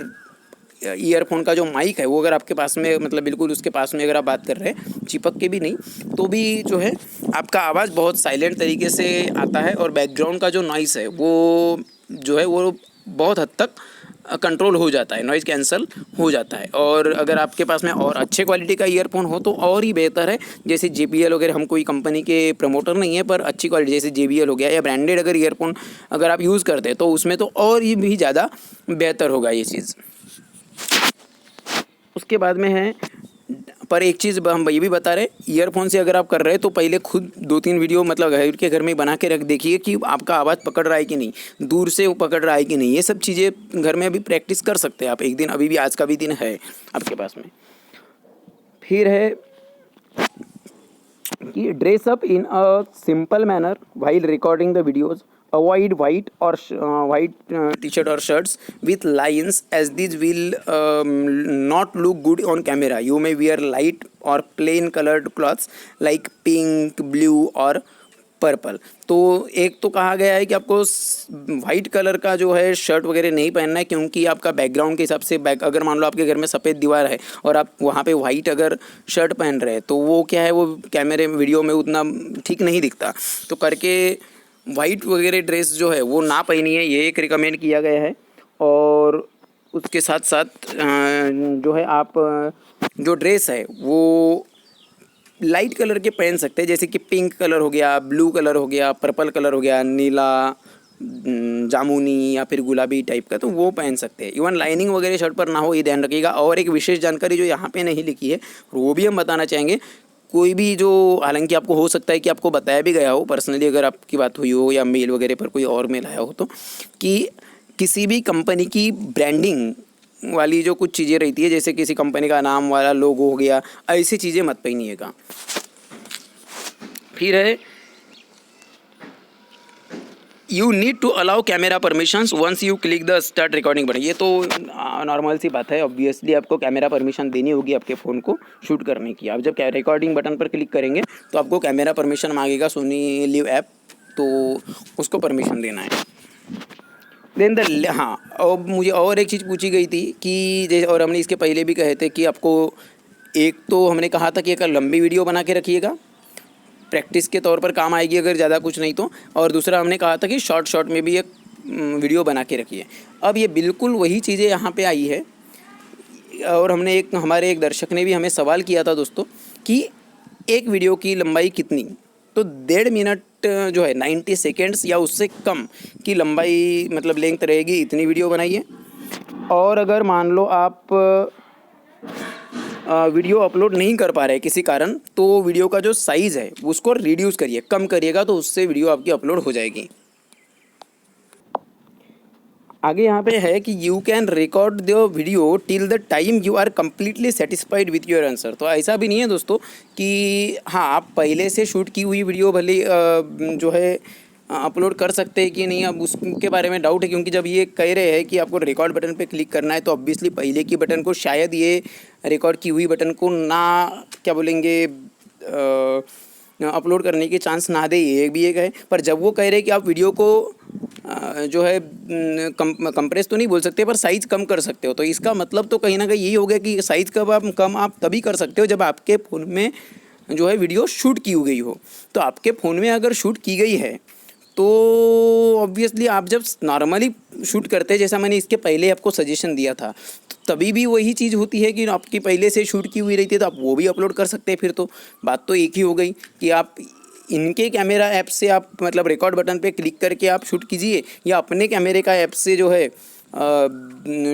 ईयरफोन का जो माइक है वो अगर आपके पास में मतलब बिल्कुल उसके पास में अगर आप बात कर रहे हैं, चिपक के भी नहीं, तो भी जो है आपका आवाज़ बहुत साइलेंट तरीके से आता है, और बैकग्राउंड का जो नॉइस है वो जो है वो बहुत हद तक कंट्रोल हो जाता है, नॉइज़ कैंसल हो जाता है। और अगर आपके पास में और अच्छे क्वालिटी का ईयरफोन हो तो और ही बेहतर है, जैसे JBL वगैरह, हम कोई कंपनी के प्रमोटर नहीं है, पर अच्छी क्वालिटी जैसे JBL हो गया या ब्रांडेड अगर ईयरफोन अगर आप यूज़ करते हैं तो उसमें तो और ही भी ज़्यादा बेहतर होगा ये चीज़। उसके बाद में है, पर एक चीज़ हम ये भी बता रहे, ईयरफोन से अगर आप कर रहे हैं तो पहले खुद 2-3 वीडियो मतलब घर में बना के रख देखिए कि आपका आवाज़ पकड़ रहा है कि नहीं, दूर से वो पकड़ रहा है कि नहीं, ये सब चीज़ें घर में अभी प्रैक्टिस कर सकते हैं आप एक दिन, अभी भी आज का भी दिन है आपके पास में। फिर है कि dress up in a simple manner while recording the videos, avoid white t-shirt or shirts with lines as these will not look good on camera. You may wear light or plain colored clothes like pink, blue or purple. तो एक तो कहा गया है कि आपको white colour का जो है शर्ट वगैरह नहीं पहनना है, क्योंकि आपका बैकग्राउंड के हिसाब से अगर मान लो आपके घर में सफ़ेद दीवार है और आप वहाँ पे वाइट अगर शर्ट पहन रहे हैं तो वो क्या है, वो कैमरे में वीडियो में उतना ठीक नहीं दिखता, तो करके वाइट वगैरह ड्रेस जो है वो ना पहनिए, ये एक रिकमेंड किया गया है। और उसके साथ साथ जो है आप जो ड्रेस है वो लाइट कलर के पहन सकते हैं, जैसे कि पिंक कलर हो गया, ब्लू कलर हो गया, पर्पल कलर हो गया, नीला, जामुनी या फिर गुलाबी टाइप का, तो वो पहन सकते हैं। इवन लाइनिंग वगैरह शर्ट पर ना हो, ये ध्यान रखिएगा। और एक विशेष जानकारी जो यहाँ पे नहीं लिखी है वो भी हम बताना चाहेंगे। कोई भी जो, हालांकि आपको हो सकता है कि आपको बताया भी गया हो पर्सनली, अगर आपकी बात हुई हो या मेल वगैरह पर कोई और मेल आया हो, तो कि किसी भी कंपनी की ब्रांडिंग वाली जो कुछ चीज़ें रहती है, जैसे किसी कंपनी का नाम वाला लोगो हो गया, ऐसी चीज़ें मत पहनिएगा। फिर है you need to allow camera permissions once you click the start recording button. ये तो नॉर्मल सी बात है, ऑब्वियसली आपको कैमरा परमिशन देनी होगी आपके फ़ोन को शूट करने की। आप जब रिकॉर्डिंग बटन पर क्लिक करेंगे तो आपको कैमरा परमिशन मांगेगा, सोनी लिव ऐप, तो उसको परमिशन देना है। देन हाँ, और मुझे और एक चीज़ पूछी गई थी कि जैसे, और हमने इसके पहले भी कहे थे कि आपको, एक तो हमने कहा था कि एक लंबी वीडियो बना के रखिएगा, प्रैक्टिस के तौर पर काम आएगी अगर ज़्यादा कुछ नहीं तो, और दूसरा हमने कहा था कि शॉर्ट में भी एक वीडियो बना के रखिए। अब ये बिल्कुल वही चीज़ें यहाँ पे आई है। और हमारे एक दर्शक ने भी हमें सवाल किया था दोस्तों कि एक वीडियो की लंबाई कितनी, तो 1.5 मिनट जो है 90 सेकेंड्स या उससे कम की लंबाई मतलब लेंथ रहेगी, इतनी वीडियो बनाइए। और अगर मान लो आप वीडियो अपलोड नहीं कर पा रहे किसी कारण, तो वीडियो का जो साइज़ है उसको रिड्यूस करिए, कम करिएगा, तो उससे वीडियो आपकी अपलोड हो जाएगी। आगे यहाँ पे है कि you can record the video till the time you are completely satisfied with your answer. तो ऐसा भी नहीं है दोस्तों कि हाँ, आप पहले से शूट की हुई वीडियो भले जो है अपलोड कर सकते हैं कि नहीं, अब उसके बारे में डाउट है। क्योंकि जब ये कह रहे हैं कि आपको रिकॉर्ड बटन पे क्लिक करना है, तो ऑब्वियसली पहले की बटन को, शायद ये रिकॉर्ड की हुई बटन को ना, क्या बोलेंगे, अपलोड करने के चांस ना दे, ये भी एक है। पर जब वो कह रहे हैं कि आप वीडियो को जो है कंप्रेस तो नहीं बोल सकते, पर साइज़ कम कर सकते हो, तो इसका मतलब तो कहीं ना कहीं यही हो गया कि साइज़ कम आप तभी कर सकते हो जब आपके फ़ोन में जो है वीडियो शूट की गई हो। तो आपके फ़ोन में अगर शूट की गई है तो ऑब्वियसली आप जब नॉर्मली शूट करते हैं, जैसा मैंने इसके पहले आपको सजेशन दिया था, तो तभी भी वही चीज़ होती है कि आपकी पहले से शूट की हुई रहती है, तो आप वो भी अपलोड कर सकते हैं। फिर तो बात तो एक ही हो गई कि आप इनके कैमरा ऐप से आप मतलब रिकॉर्ड बटन पे क्लिक करके आप शूट कीजिए, या अपने कैमरे का ऐप से जो है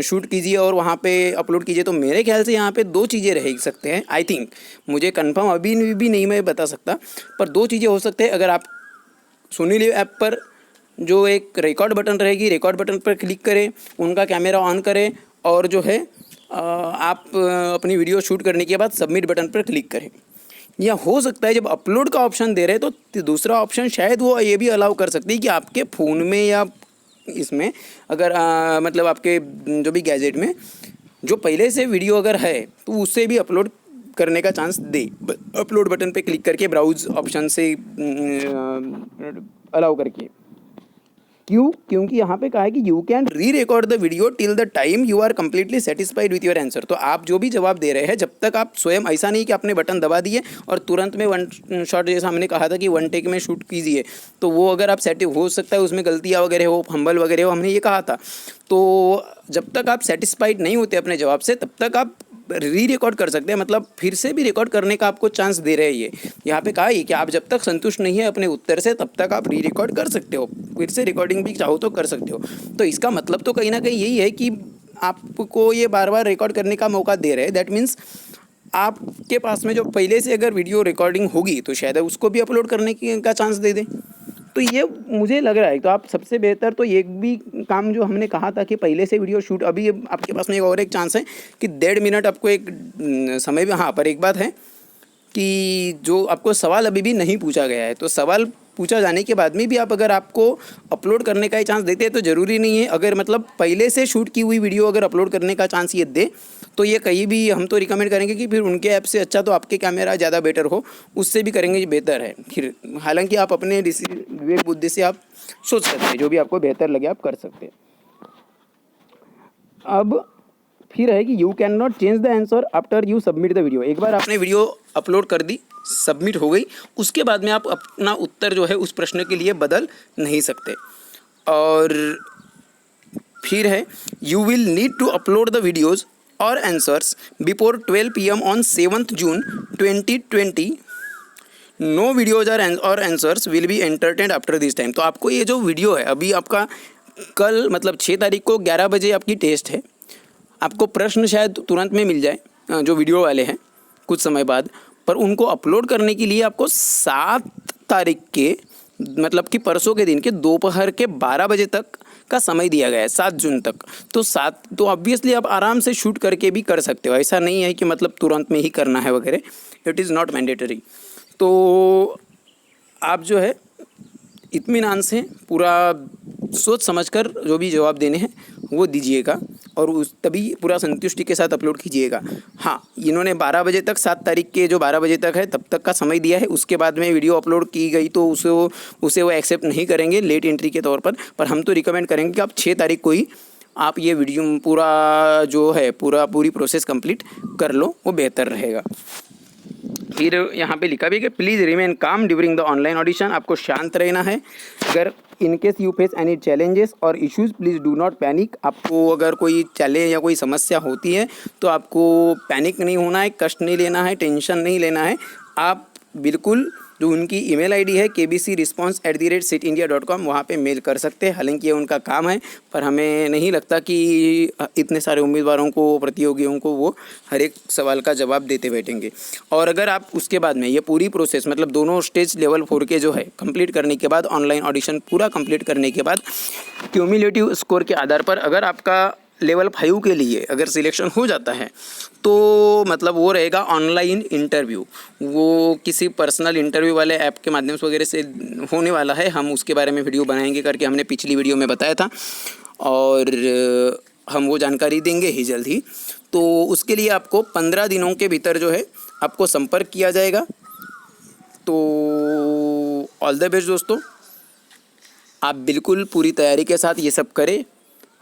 शूट कीजिए और वहाँ पे अपलोड कीजिए। तो मेरे ख्याल से यहाँ पे 2 चीज़ें रह सकते हैं, आई थिंक। मुझे कंफर्म अभी भी नहीं मैं बता सकता, पर 2 चीज़ें हो सकते हैं। अगर आप सोनी लिव ऐप पर जो एक रिकॉर्ड बटन रहेगी, रिकॉर्ड बटन पर क्लिक करें, उनका कैमरा ऑन करें, और जो है आप अपनी वीडियो शूट करने के बाद सबमिट बटन पर क्लिक करें। या हो सकता है जब अपलोड का ऑप्शन दे रहे हैं तो दूसरा ऑप्शन शायद वो ये भी अलाउ कर सकती है कि आपके फ़ोन में या इसमें अगर मतलब आपके जो भी गैजेट में जो पहले से वीडियो अगर है तो उससे भी अपलोड करने का चांस दे, अपलोड बटन पे क्लिक करके ब्राउज ऑप्शन से अलाउ करके। क्योंकि यहाँ पे कहा है कि you can rerecord the video till the time you are completely satisfied with your answer. तो आप जो भी जवाब दे रहे हैं, जब तक आप स्वयं, ऐसा नहीं कि आपने बटन दबा दिए और तुरंत में वन शॉट, जैसा हमने कहा था कि 1 टेक में शूट कीजिए, तो वो अगर आप हो सकता है उसमें गलतियाँ वगैरह हो, फंबल वगैरह हो, हमने ये कहा था। तो जब तक आप सेटिस्फाइड नहीं होते अपने जवाब से, तब तक आप री रिकॉर्ड कर सकते हैं, मतलब फिर से भी रिकॉर्ड करने का आपको चांस दे रहे हैं। ये यहाँ पे कहा है कि आप जब तक संतुष्ट नहीं है अपने उत्तर से, तब तक आप री रिकॉर्ड कर सकते हो, फिर से रिकॉर्डिंग भी चाहो तो कर सकते हो। तो इसका मतलब तो कहीं ना कहीं यही है कि आपको ये बार बार रिकॉर्ड करने का मौका दे रहे हैं। दैट मीन्स आपके पास में जो पहले से अगर वीडियो रिकॉर्डिंग होगी तो शायद उसको भी अपलोड करने का चांस दे दें। तो ये मुझे लग रहा है, तो आप सबसे बेहतर तो एक भी काम जो हमने कहा था कि पहले से वीडियो शूट, अभी आपके पास में एक चांस है कि 1.5 मिनट आपको एक समय भी। हाँ, पर एक बात है कि जो आपको सवाल अभी भी नहीं पूछा गया है, तो सवाल पूछा जाने के बाद में भी आप अगर आपको अपलोड करने का ही चांस देते हैं तो ज़रूरी नहीं है, अगर मतलब पहले से शूट की हुई वीडियो अगर अपलोड करने का चांस ये दे, तो ये कहीं भी हम तो रिकमेंड करेंगे कि फिर उनके ऐप से अच्छा तो आपके कैमरा ज़्यादा बेटर हो, उससे भी करेंगे बेहतर है। फिर हालांकि आप अपने विवेक बुद्धि से आप सोच सकते हैं, जो भी आपको बेहतर लगे आप कर सकते हैं। अब फिर है कि you can not change the answer after you submit the video. एक बार आपने वीडियो अपलोड कर दी, सबमिट हो गई, उसके बाद में आप अपना उत्तर जो है उस प्रश्न के लिए बदल नहीं सकते। और फिर है you will need to upload the videos और answers before 12 PM on 7th June 2020. No videos or answers will be entertained after this time. तो आपको ये जो वीडियो है अभी आपका कल मतलब 6 तारीख को 11 बजे आपकी टेस्ट है. आपको प्रश्न शायद तुरंत में मिल जाए जो वीडियो वाले हैं कुछ समय बाद, पर उनको अपलोड करने के लिए आपको 7 तारीख के मतलब कि परसों के दिन के दोपहर के 12 बजे तक का समय दिया गया है, 7 जून तक. तो ऑब्वियसली आप आराम से शूट करके भी कर सकते हो. ऐसा नहीं है कि मतलब तुरंत में ही करना है वगैरह. It is not mandatory. तो आप जो है इत्मीनान से पूरा सोच समझकर जो भी जवाब देने हैं वो दीजिएगा और तभी पूरा संतुष्टि के साथ अपलोड कीजिएगा. हाँ, इन्होंने 12 बजे तक 7 तारीख के जो 12 बजे तक है तब तक का समय दिया है. उसके बाद में वीडियो अपलोड की गई तो उसे वो एक्सेप्ट नहीं करेंगे लेट एंट्री के तौर पर हम तो रिकमेंड करेंगे कि आप 6 तारीख को ही आप ये वीडियो पूरा जो है पूरी प्रोसेस कंप्लीट कर लो, वो बेहतर रहेगा. फिर यहाँ पे लिखा भी है कि please remain calm during the online audition. आपको शांत रहना है. अगर in case you face any challenges or issues please do not panic. आपको अगर कोई चैलेंज या कोई समस्या होती है तो आपको पैनिक नहीं होना है, कष्ट नहीं लेना है, टेंशन नहीं लेना है. आप बिल्कुल जो उनकी ईमेल आईडी है kbcresponse@setindia.com वहाँ पे मेल कर सकते हैं. हालांकि ये उनका काम है, पर हमें नहीं लगता कि इतने सारे उम्मीदवारों को, प्रतियोगियों को वो हर एक सवाल का जवाब देते बैठेंगे. और अगर आप उसके बाद में ये पूरी प्रोसेस मतलब दोनों स्टेज लेवल 4 के जो है कंप्लीट करने के बाद, ऑनलाइन ऑडिशन पूरा कंप्लीट करने के बाद क्यूमुलेटिव स्कोर के आधार पर अगर आपका लेवल 5 के लिए अगर सिलेक्शन हो जाता है तो मतलब वो रहेगा ऑनलाइन इंटरव्यू. वो किसी पर्सनल इंटरव्यू वाले ऐप के माध्यम से वगैरह से होने वाला है. हम उसके बारे में वीडियो बनाएंगे करके हमने पिछली वीडियो में बताया था और हम वो जानकारी देंगे ही जल्द ही. तो उसके लिए आपको 15 दिनों के भीतर जो है आपको संपर्क किया जाएगा. तो ऑल द बेस्ट दोस्तों. आप बिल्कुल पूरी तैयारी के साथ ये सब करें.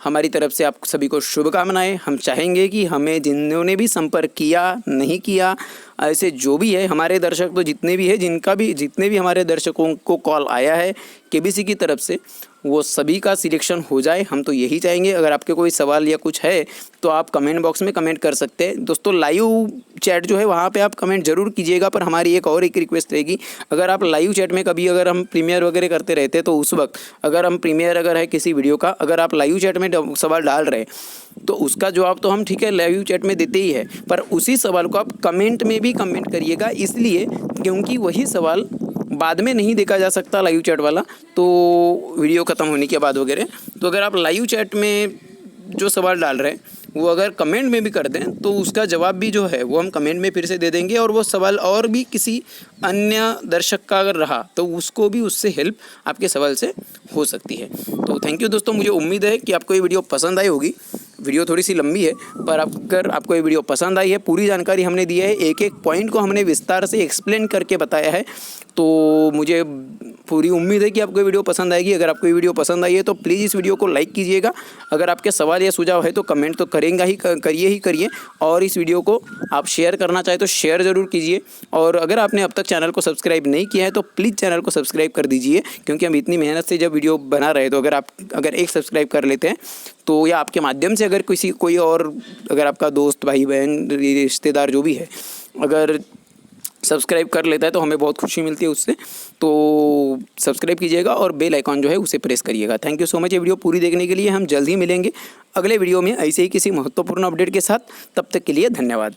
हमारी तरफ से आप सभी को शुभकामनाएं. हम चाहेंगे कि हमें जिन्होंने भी संपर्क किया, नहीं किया, ऐसे जो भी है हमारे दर्शक तो जितने भी है जितने भी हमारे दर्शकों को कॉल आया है केबीसी की तरफ से, वो सभी का सिलेक्शन हो जाए. हम तो यही चाहेंगे. अगर आपके कोई सवाल या कुछ है तो आप कमेंट बॉक्स में कमेंट कर सकते हैं. दोस्तों लाइव चैट जो है वहाँ पे आप कमेंट ज़रूर कीजिएगा. पर हमारी एक रिक्वेस्ट रहेगी, अगर आप लाइव चैट में कभी अगर हम प्रीमियर वगैरह करते रहते तो उस वक्त अगर हम प्रीमियर अगर है किसी वीडियो का, अगर आप लाइव चैट में सवाल डाल रहे तो उसका जवाब तो हम ठीक है लाइव चैट में देते ही है, पर उसी सवाल को आप कमेंट में भी कमेंट करिएगा. इसलिए क्योंकि वही सवाल बाद में नहीं देखा जा सकता लाइव चैट वाला, तो वीडियो ख़त्म होने के बाद वगैरह. तो अगर आप लाइव चैट में जो सवाल डाल रहे हैं वो अगर कमेंट में भी कर दें तो उसका जवाब भी जो है वो हम कमेंट में फिर से दे देंगे. और वो सवाल और भी किसी अन्य दर्शक का अगर रहा तो उसको भी उससे हेल्प आपके सवाल से हो सकती है. तो थैंक यू दोस्तों. मुझे उम्मीद है कि आपको ये वीडियो पसंद आई होगी. वीडियो थोड़ी सी लंबी है, पर अगर आपको ये वीडियो पसंद आई है, पूरी जानकारी हमने दी है, एक एक पॉइंट को हमने विस्तार से एक्सप्लेन करके बताया है, तो मुझे पूरी उम्मीद है कि आपको ये वीडियो पसंद आएगी. अगर आपको ये वीडियो पसंद आई है तो प्लीज़ इस वीडियो को लाइक कीजिएगा. अगर आपके सवाल या सुझाव है तो कमेंट तो करिए. और इस वीडियो को आप शेयर करना चाहे तो शेयर ज़रूर कीजिए. और अगर आपने अब तक चैनल को सब्सक्राइब नहीं किया है तो प्लीज़ चैनल को सब्सक्राइब कर दीजिए, क्योंकि हम इतनी मेहनत से जब वीडियो बना रहे तो अगर एक सब्सक्राइब कर लेते हैं तो या आपके माध्यम से अगर कोई और अगर आपका दोस्त, भाई बहन, रिश्तेदार जो भी है अगर सब्सक्राइब कर लेता है तो हमें बहुत खुशी मिलती है उससे. तो सब्सक्राइब कीजिएगा और बेल आइकॉन जो है उसे प्रेस करिएगा. थैंक यू सो मच ये वीडियो पूरी देखने के लिए. हम जल्द ही मिलेंगे अगले वीडियो में ऐसे ही किसी महत्वपूर्ण अपडेट के साथ. तब तक के लिए धन्यवाद.